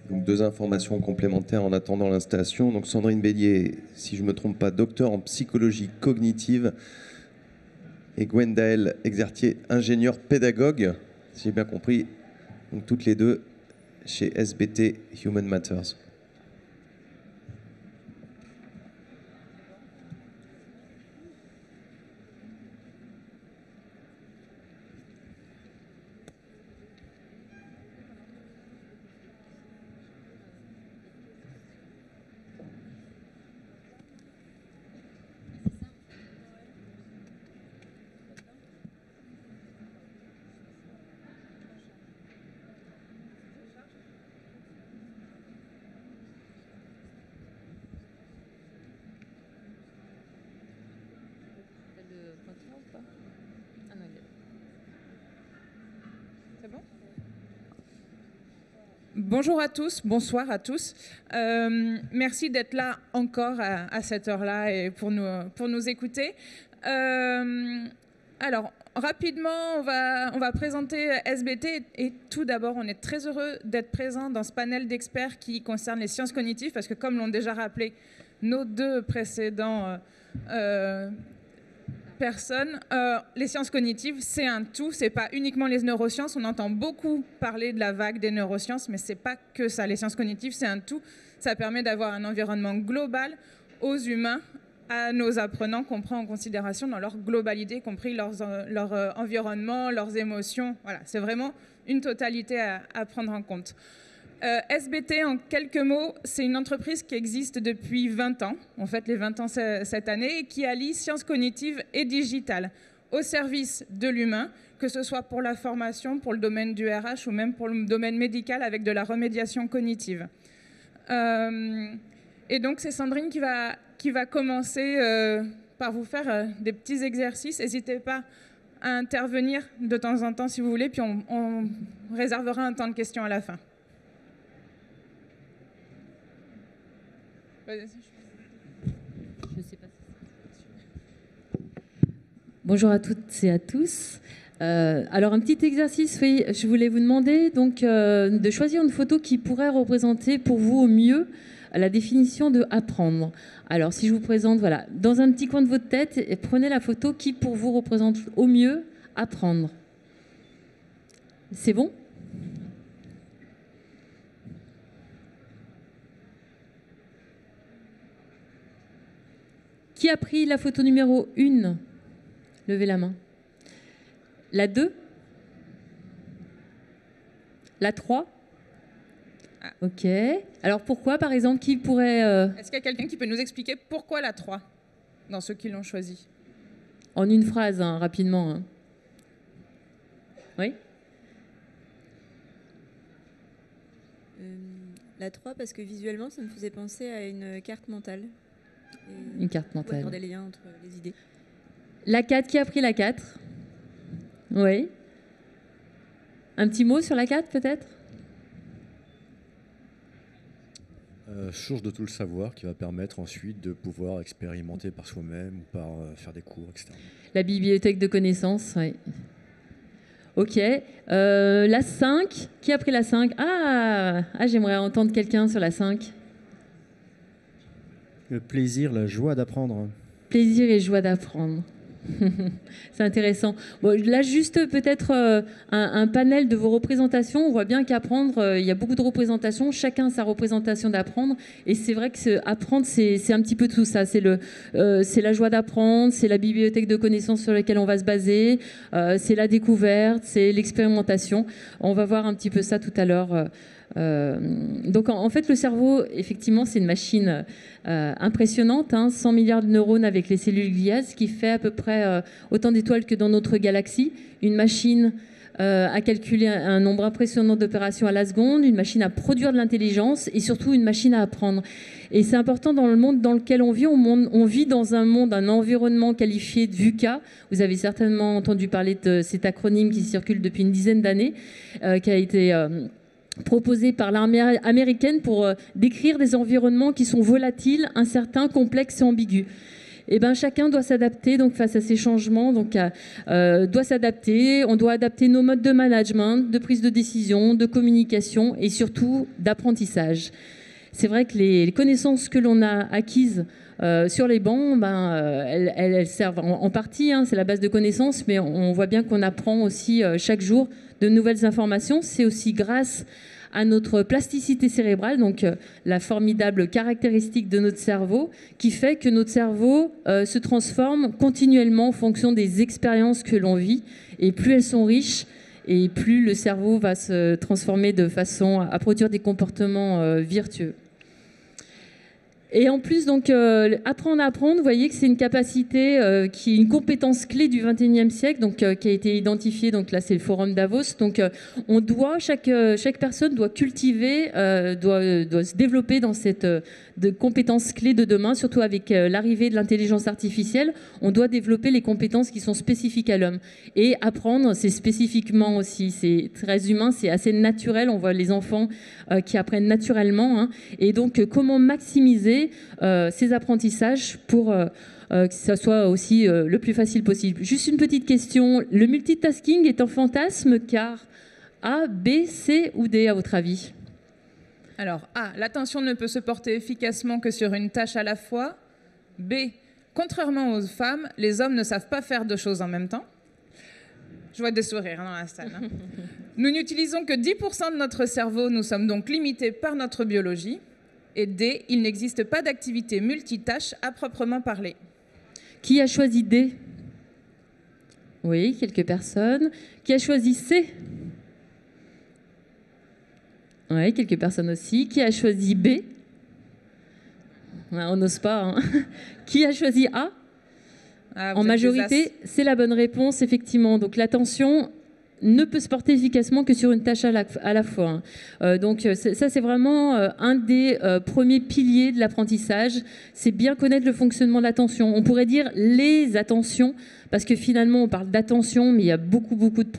Donc 2 informations complémentaires en attendant l'installation. Donc Sandrine Bélier, si je ne me trompe pas, docteur en psychologie cognitive, et Gwendaël Exertier, ingénieur pédagogue, si j'ai bien compris. Donc toutes les deux chez SBT Human Matters. Bonjour à tous, bonsoir à tous. Merci d'être là encore à cette heure-là et pour nous écouter. Alors, rapidement, on va présenter SBT et tout d'abord, on est très heureux d'être présent dans ce panel d'experts qui concerne les sciences cognitives parce que comme l'ont déjà rappelé nos deux précédents personnes, les sciences cognitives, c'est un tout, c'est pas uniquement les neurosciences. On entend beaucoup parler de la vague des neurosciences, mais c'est pas que ça. Les sciences cognitives, c'est un tout. Ça permet d'avoir un environnement global aux humains, à nos apprenants qu'on prend en considération dans leur globalité, y compris leur environnement, leurs émotions. Voilà, c'est vraiment une totalité à prendre en compte. SBT, en quelques mots, c'est une entreprise qui existe depuis 20 ans, en fait les 20 ans cette année, et qui allie sciences cognitives et digitales au service de l'humain, que ce soit pour la formation, pour le domaine du RH ou même pour le domaine médical avec de la remédiation cognitive. Et donc c'est Sandrine qui va commencer par vous faire des petits exercices. N'hésitez pas à intervenir de temps en temps si vous voulez, puis on réservera un temps de questions à la fin. Bonjour à toutes et à tous. Alors un petit exercice, oui, je voulais vous demander donc de choisir une photo qui pourrait représenter pour vous au mieux la définition de apprendre. Alors si je vous présente, voilà, dans un petit coin de votre tête, et prenez la photo qui pour vous représente au mieux apprendre. C'est bon ? Qui a pris la photo numéro 1 ? Levez la main. La 2 ? La 3 ? Ok. Alors pourquoi, par exemple, qui pourrait... Est-ce qu'il y a quelqu'un qui peut nous expliquer pourquoi la 3 dans ceux qui l'ont choisi ? En une phrase, hein, rapidement. Hein. Oui ? La 3 parce que visuellement, ça me faisait penser à une carte mentale. Une carte mentale. Voir des liens entre les idées. La 4, qui a pris la 4 ? Oui. Un petit mot sur la 4 peut-être ? Source de tout le savoir qui va permettre ensuite de pouvoir expérimenter par soi-même ou par faire des cours, etc. La bibliothèque de connaissances, oui. Ok. La 5, qui a pris la 5 ? Ah, j'aimerais entendre quelqu'un sur la 5. Le plaisir, la joie d'apprendre. Plaisir et joie d'apprendre. C'est intéressant. Bon, là, juste peut-être un panel de vos représentations. On voit bien qu'apprendre, il y a beaucoup de représentations. Chacun a sa représentation d'apprendre. Et c'est vrai que apprendre, c'est un petit peu tout ça. C'est la joie d'apprendre, c'est la bibliothèque de connaissances sur laquelle on va se baser, c'est la découverte, c'est l'expérimentation. On va voir un petit peu ça tout à l'heure. Donc en fait le cerveau effectivement c'est une machine impressionnante, hein, 100 milliards de neurones avec les cellules gliales, ce qui fait à peu près autant d'étoiles que dans notre galaxie, une machine à calculer un nombre impressionnant d'opérations à la seconde, une machine à produire de l'intelligence et surtout une machine à apprendre. Et c'est important dans le monde dans lequel on vit. On vit dans un monde, un environnement qualifié de VUCA. Vous avez certainement entendu parler de cet acronyme qui circule depuis une dizaine d'années, qui a été proposé par l'armée américaine pour décrire des environnements qui sont volatiles, incertains, complexes et ambigus. Eh ben, chacun doit s'adapter donc face à ces changements, donc doit s'adapter. On doit adapter nos modes de management, de prise de décision, de communication et surtout d'apprentissage. C'est vrai que les connaissances que l'on a acquises sur les bancs, elles servent en partie, hein, c'est la base de connaissances, mais on voit bien qu'on apprend aussi chaque jour de nouvelles informations. C'est aussi grâce à notre plasticité cérébrale, donc la formidable caractéristique de notre cerveau, qui fait que notre cerveau se transforme continuellement en fonction des expériences que l'on vit. Et plus elles sont riches, et plus le cerveau va se transformer de façon à produire des comportements vertueux. Et en plus, donc, apprendre à apprendre, vous voyez que c'est une capacité qui est une compétence clé du XXIe siècle, donc, qui a été identifiée. Donc là, c'est le Forum Davos. Donc, on doit, chaque personne doit cultiver, doit se développer dans cette de compétences clés de demain, surtout avec l'arrivée de l'intelligence artificielle. On doit développer les compétences qui sont spécifiques à l'homme. Et apprendre, c'est spécifiquement aussi. C'est très humain, c'est assez naturel. On voit les enfants qui apprennent naturellement. Hein. Et donc, comment maximiser ces apprentissages pour que ça soit aussi le plus facile possible. Juste une petite question. Le multitasking est un fantasme car A, B, C ou D à votre avis? Alors, A, l'attention ne peut se porter efficacement que sur une tâche à la fois. B, contrairement aux femmes, les hommes ne savent pas faire deux choses en même temps. Je vois des sourires dans la salle. Hein. Nous n'utilisons que 10% de notre cerveau, nous sommes donc limités par notre biologie. Et D, il n'existe pas d'activité multitâche à proprement parler. Qui a choisi D? Oui, quelques personnes. Qui a choisi C? Oui, quelques personnes aussi. Qui a choisi B? On n'ose pas. Hein. Qui a choisi A? En majorité, c'est la bonne réponse, effectivement. Donc l'attention ne peut se porter efficacement que sur une tâche à la fois. Donc ça, c'est vraiment un des premiers piliers de l'apprentissage. C'est bien connaître le fonctionnement de l'attention. On pourrait dire les attentions, parce que finalement, on parle d'attention, mais il y a beaucoup de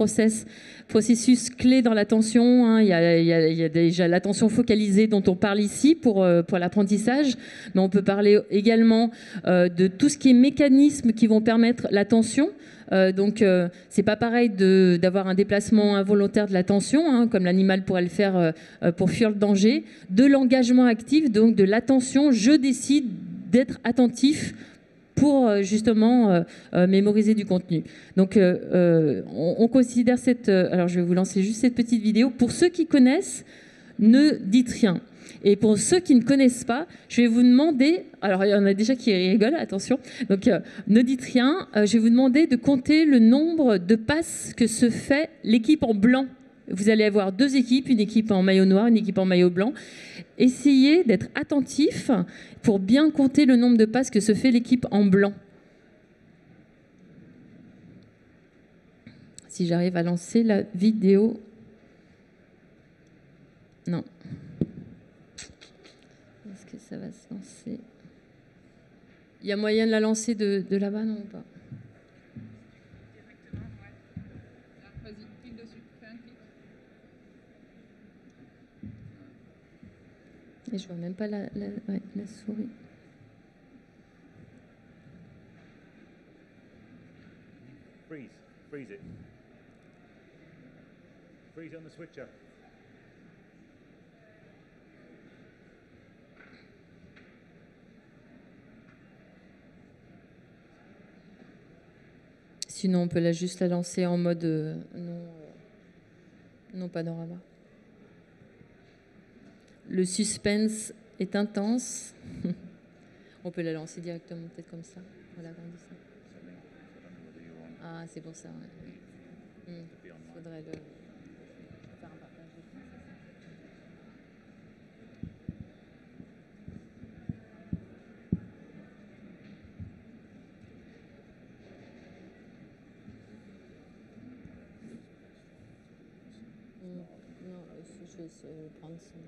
processus clés dans l'attention. Hein. Il y a déjà l'attention focalisée dont on parle ici pour l'apprentissage, mais on peut parler également de tout ce qui est mécanismes qui vont permettre l'attention. Donc, c'est pas pareil d'avoir un déplacement involontaire de l'attention, hein, comme l'animal pourrait le faire pour fuir le danger. De l'engagement actif, donc de l'attention. Je décide d'être attentif pour justement mémoriser du contenu. Donc, on considère cette... alors, je vais vous lancer juste cette petite vidéo. Pour ceux qui connaissent, ne dites rien. Et pour ceux qui ne connaissent pas, je vais vous demander... Alors, il y en a déjà qui rigolent, attention. Donc, ne dites rien. Je vais vous demander de compter le nombre de passes que se fait l'équipe en blanc. Vous allez avoir deux équipes, une équipe en maillot noir, une équipe en maillot blanc. Essayez d'être attentif pour bien compter le nombre de passes que se fait l'équipe en blanc. Si j'arrive à lancer la vidéo... Non. Est-ce que ça va se lancer? Il y a moyen de la lancer de là-bas, non ou pas? Directement, ouais. Vas-y, clique dessus, fais un clic. Et je vois même pas la souris. Freeze it. Freeze on the switcher. Sinon, on peut juste la lancer en mode non panorama. Le suspense est intense. On peut la lancer directement, peut-être comme ça. Voilà, regardez ça. Ah, c'est pour ça, ouais. Faudrait le faire un partage. Non, je vais prendre son...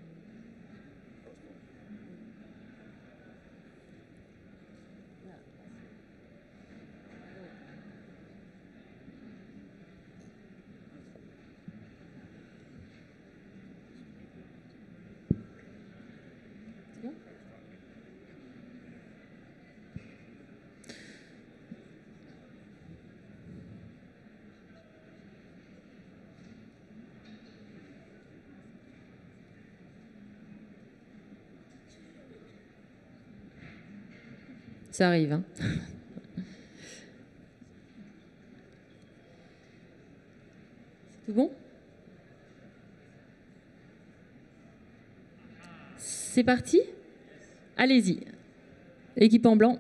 Ça arrive. Hein. C'est tout bon? C'est parti? Allez-y. Équipe en blanc.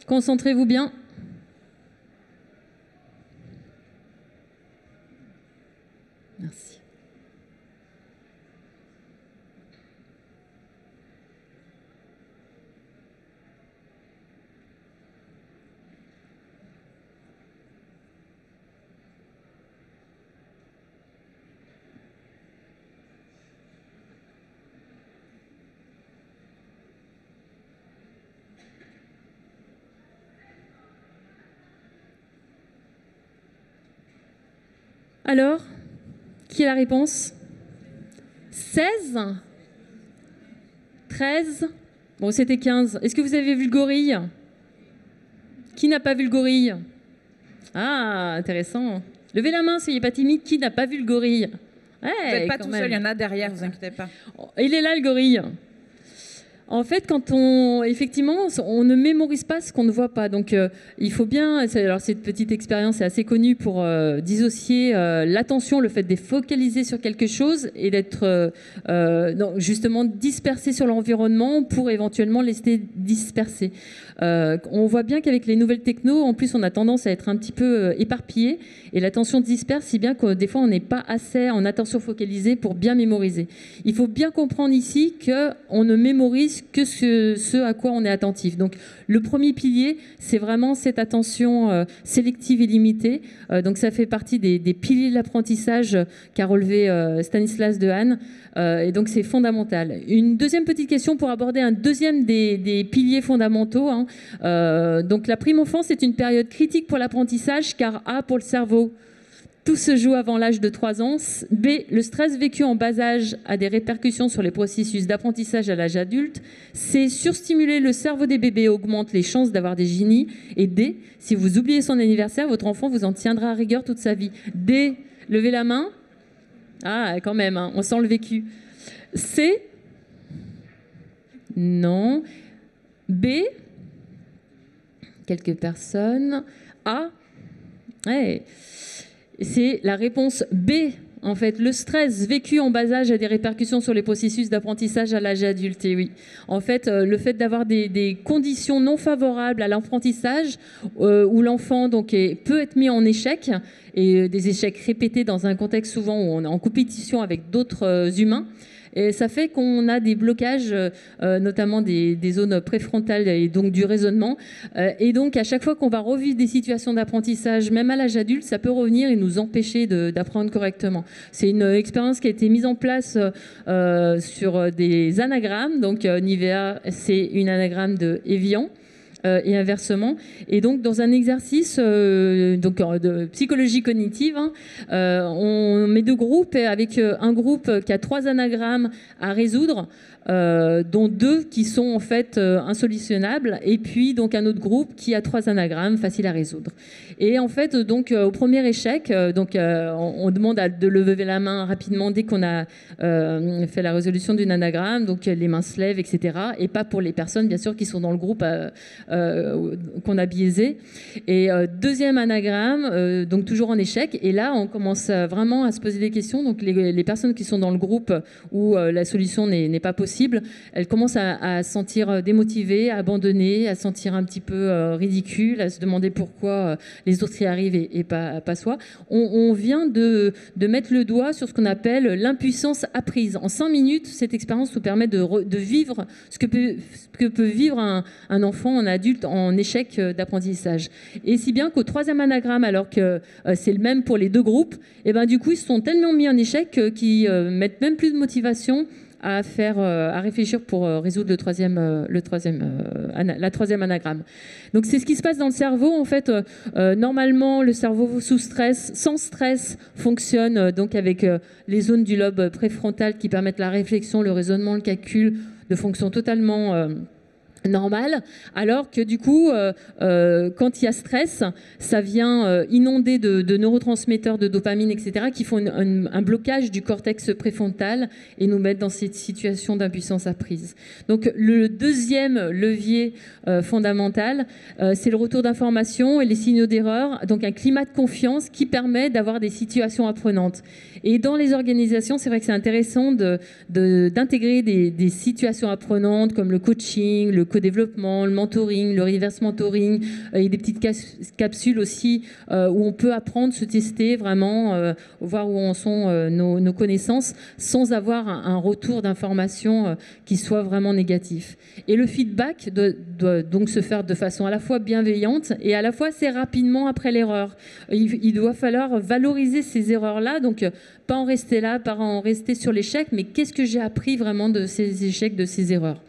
Concentrez-vous bien. Merci. Alors, qui a la réponse? 16? 13? Bon, c'était 15. Est-ce que vous avez vu le gorille? Qui n'a pas vu le gorille? Ah, intéressant. Levez la main, soyez pas timide. Qui n'a pas vu le gorille? Ouais, Vous n'êtes pas quand tout même. seul, il y en a derrière, vous inquiétez pas. Il est là, le gorille. En fait, effectivement, on ne mémorise pas ce qu'on ne voit pas. Donc, il faut bien. Alors, cette petite expérience est assez connue pour dissocier l'attention, le fait de focaliser sur quelque chose et d'être justement dispersé sur l'environnement pour éventuellement laisser disperser. On voit bien qu'avec les nouvelles technos, en plus, on a tendance à être un petit peu éparpillé et l'attention disperse, si bien que des fois, on n'est pas assez en attention focalisée pour bien mémoriser. Il faut bien comprendre ici qu'on ne mémorise que ce à quoi on est attentif. Donc, le premier pilier, c'est vraiment cette attention sélective et limitée. Donc, ça fait partie des piliers de l'apprentissage qu'a relevé Stanislas Dehaene. Et donc, c'est fondamental. Une deuxième petite question pour aborder un deuxième des piliers fondamentaux. Hein. Donc, la prime enfance est une période critique pour l'apprentissage, car A, pour le cerveau, tout se joue avant l'âge de 3 ans. B, le stress vécu en bas âge a des répercussions sur les processus d'apprentissage à l'âge adulte. C, surstimuler le cerveau des bébés augmente les chances d'avoir des génies. Et D, si vous oubliez son anniversaire, votre enfant vous en tiendra à rigueur toute sa vie. D, levez la main. Ah, quand même, hein, on sent le vécu. C, non. B, quelques personnes. A, ouais. C'est la réponse B. En fait, le stress vécu en bas âge a des répercussions sur les processus d'apprentissage à l'âge adulte. Et oui, en fait, le fait d'avoir des conditions non favorables à l'apprentissage, où l'enfant donc peut être mis en échec, et des échecs répétés dans un contexte souvent où on est en compétition avec d'autres humains. Et ça fait qu'on a des blocages, notamment des zones préfrontales et donc du raisonnement. Et donc, à chaque fois qu'on va revivre des situations d'apprentissage, même à l'âge adulte, ça peut revenir et nous empêcher d'apprendre correctement. C'est une expérience qui a été mise en place sur des anagrammes. Donc, Nivea, c'est une anagramme de Evian. Et inversement. Et donc, dans un exercice de psychologie cognitive, hein, on met 2 groupes, avec un groupe qui a 3 anagrammes à résoudre, dont 2 qui sont en fait insolutionnables, et puis donc un autre groupe qui a 3 anagrammes faciles à résoudre. Et en fait, donc au premier échec, on demande de lever la main rapidement dès qu'on a fait la résolution d'une anagramme, donc les mains se lèvent, etc. Et pas pour les personnes, bien sûr, qui sont dans le groupe qu'on a biaisé. Et deuxième anagramme, donc toujours en échec. Et là, on commence vraiment à se poser des questions. Donc les personnes qui sont dans le groupe où la solution n'est pas possible, elles commencent à se sentir démotivées, à abandonner, à se sentir un petit peu ridicules, à se demander pourquoi les autres y arrivent et pas soi. On vient de mettre le doigt sur ce qu'on appelle l'impuissance apprise. En 5 minutes, cette expérience nous permet de vivre ce que peut vivre un enfant, un adulte en échec d'apprentissage. Et si bien qu'au 3e anagramme, alors que c'est le même pour les 2 groupes, et ben du coup, ils se sont tellement mis en échec qu'ils mettent même plus de motivation à réfléchir pour résoudre la 3e anagramme. Donc c'est ce qui se passe dans le cerveau. En fait, normalement, le cerveau sans stress, fonctionne donc avec les zones du lobe préfrontal qui permettent la réflexion, le raisonnement, le calcul, de fonction totalement normal, alors que du coup, quand il y a stress, ça vient inonder de neurotransmetteurs, de dopamine, etc., qui font un blocage du cortex préfrontal et nous mettent dans cette situation d'impuissance apprise. Donc le deuxième levier fondamental, c'est le retour d'informations et les signaux d'erreur, donc un climat de confiance qui permet d'avoir des situations apprenantes. Et dans les organisations, c'est vrai que c'est intéressant d'intégrer des situations apprenantes comme le coaching, le co-développement, le mentoring, le reverse mentoring et des petites capsules aussi où on peut apprendre, se tester vraiment, voir où en sont nos connaissances sans avoir un retour d'information qui soit vraiment négatif. Et le feedback doit donc se faire de façon à la fois bienveillante et à la fois assez rapidement après l'erreur. Il doit falloir valoriser ces erreurs-là, donc pas en rester là, pas en rester sur l'échec, mais qu'est-ce que j'ai appris vraiment de ces échecs, de ces erreurs.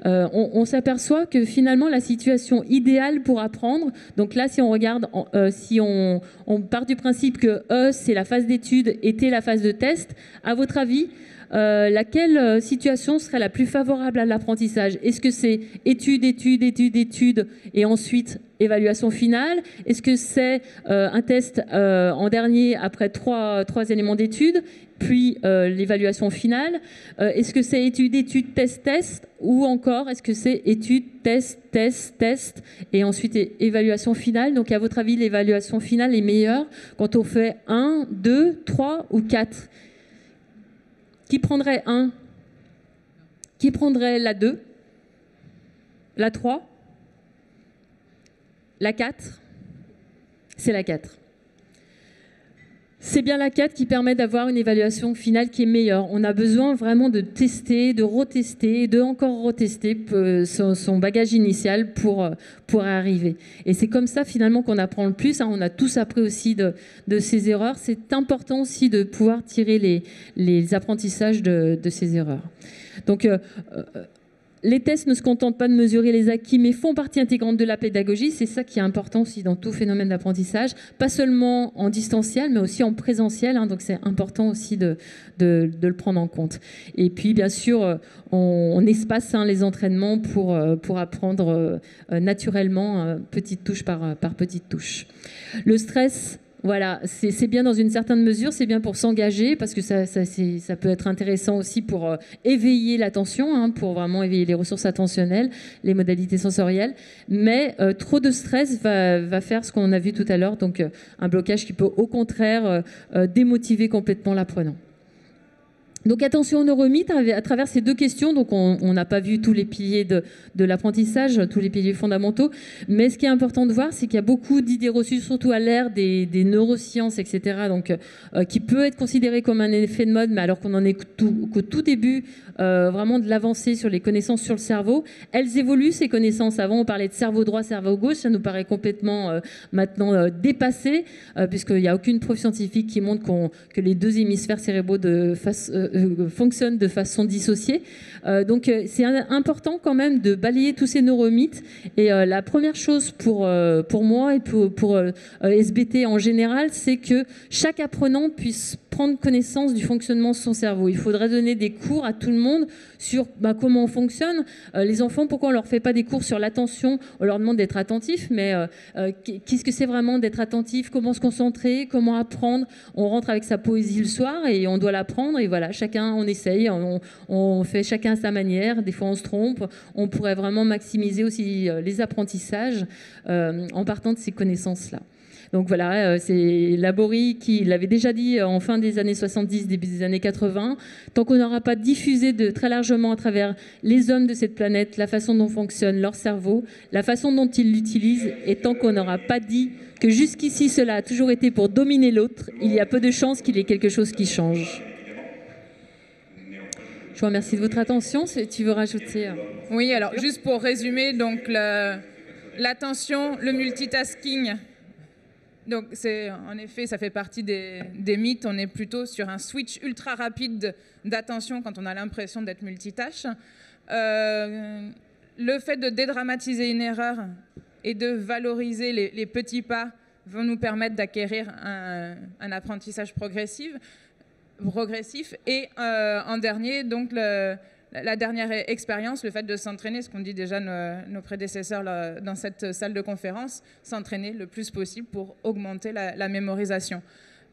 On s'aperçoit que finalement la situation idéale pour apprendre, donc là si on regarde, si on part du principe que E c'est la phase d'étude et T la phase de test, à votre avis, laquelle situation serait la plus favorable à l'apprentissage? Est-ce que c'est étude, étude, étude, étude et ensuite évaluation finale? Est-ce que c'est un test en dernier après trois éléments d'étude, puis l'évaluation finale? Est-ce que c'est étude, étude, test, test? Ou encore, est-ce que c'est étude, test, test, test et ensuite évaluation finale? Donc à votre avis, l'évaluation finale est meilleure quand on fait 1, 2, 3 ou 4? Qui prendrait 1? Qui prendrait la 2? La 3? La 4? C'est la 4. C'est bien la 4 qui permet d'avoir une évaluation finale qui est meilleure. On a besoin vraiment de tester, de retester, de encore retester son bagage initial pour arriver. Et c'est comme ça finalement qu'on apprend le plus. On a tous appris aussi de ces erreurs. C'est important aussi de pouvoir tirer les apprentissages de ces erreurs. Donc, les tests ne se contentent pas de mesurer les acquis, mais font partie intégrante de la pédagogie. C'est ça qui est important aussi dans tout phénomène d'apprentissage, pas seulement en distanciel, mais aussi en présentiel. Donc c'est important aussi de le prendre en compte. Et puis bien sûr, on espace les entraînements pour apprendre naturellement, petite touche par petite touche. Le stress. Voilà, c'est bien dans une certaine mesure, c'est bien pour s'engager parce que ça peut être intéressant aussi pour éveiller l'attention, pour vraiment éveiller les ressources attentionnelles, les modalités sensorielles. Mais trop de stress va faire ce qu'on a vu tout à l'heure, donc un blocage qui peut au contraire démotiver complètement l'apprenant. Donc attention aux neuromythes à travers ces deux questions. Donc on n'a pas vu tous les piliers de l'apprentissage, tous les piliers fondamentaux. Mais ce qui est important de voir, c'est qu'il y a beaucoup d'idées reçues, surtout à l'ère des neurosciences, etc. Donc qui peut être considéré comme un effet de mode, mais alors qu'on en est qu'au tout début vraiment de l'avancée sur les connaissances sur le cerveau. Elles évoluent, ces connaissances. Avant, on parlait de cerveau droit, cerveau gauche. Ça nous paraît complètement maintenant dépassé, puisqu'il n'y a aucune preuve scientifique qui montre que les deux hémisphères cérébraux fonctionnent de façon dissociée. Donc c'est important quand même de balayer tous ces neuromythes. Et la première chose pour moi et pour SBT en général, c'est que chaque apprenant puisse prendre connaissance du fonctionnement de son cerveau. Il faudrait donner des cours à tout le monde sur comment on fonctionne. Les enfants, pourquoi on ne leur fait pas des cours sur l'attention? On leur demande d'être attentifs, mais qu'est-ce que c'est vraiment d'être attentif? Comment se concentrer? Comment apprendre? On rentre avec sa poésie le soir et on doit l'apprendre. Et voilà, chacun, on essaye, on fait chacun à sa manière. Des fois, on se trompe. On pourrait vraiment maximiser aussi les apprentissages en partant de ces connaissances-là. Donc voilà, c'est Laborie qui l'avait déjà dit en fin des années 70, début des années 80. Tant qu'on n'aura pas diffusé très largement à travers les hommes de cette planète la façon dont fonctionne leur cerveau, la façon dont ils l'utilisent, et tant qu'on n'aura pas dit que jusqu'ici cela a toujours été pour dominer l'autre, il y a peu de chances qu'il y ait quelque chose qui change. Je vous remercie de votre attention. Tu veux rajouter Oui, alors juste pour résumer, donc l'attention, le multitasking. Donc, en effet, ça fait partie des mythes. On est plutôt sur un switch ultra rapide d'attention quand on a l'impression d'être multitâche. Le fait de dédramatiser une erreur et de valoriser les petits pas vont nous permettre d'acquérir un apprentissage progressif. Et en dernier, donc la dernière expérience, le fait de s'entraîner, ce qu'ont dit déjà nos prédécesseurs là, dans cette salle de conférence, s'entraîner le plus possible pour augmenter la mémorisation.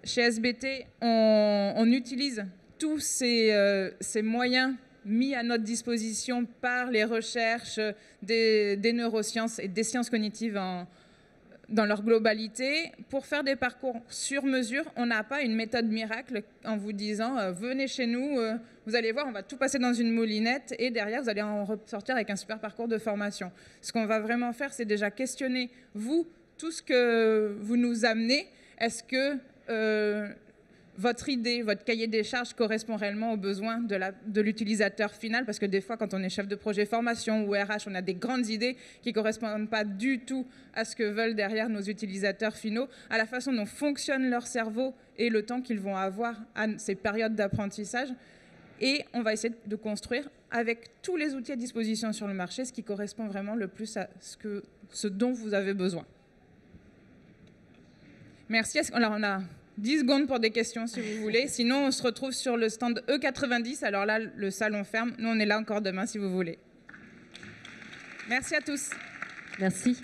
Chez SBT, on utilise tous ces moyens mis à notre disposition par les recherches des neurosciences et des sciences cognitives dans leur globalité. Pour faire des parcours sur mesure, on n'a pas une méthode miracle en vous disant venez chez nous, vous allez voir, on va tout passer dans une moulinette et derrière, vous allez en ressortir avec un super parcours de formation. Ce qu'on va vraiment faire, c'est déjà questionner, vous, tout ce que vous nous amenez. Est-ce que votre idée, votre cahier des charges correspond réellement aux besoins de l'utilisateur final? Parce que des fois, quand on est chef de projet formation ou RH, on a des grandes idées qui ne correspondent pas du tout à ce que veulent derrière nos utilisateurs finaux, à la façon dont fonctionne leur cerveau et le temps qu'ils vont avoir à ces périodes d'apprentissage. Et on va essayer de construire avec tous les outils à disposition sur le marché ce qui correspond vraiment le plus à ce dont vous avez besoin. Merci. Alors, on a 10 secondes pour des questions si vous voulez. Sinon, on se retrouve sur le stand E90. Alors là, le salon ferme. Nous, on est là encore demain si vous voulez. Merci à tous. Merci.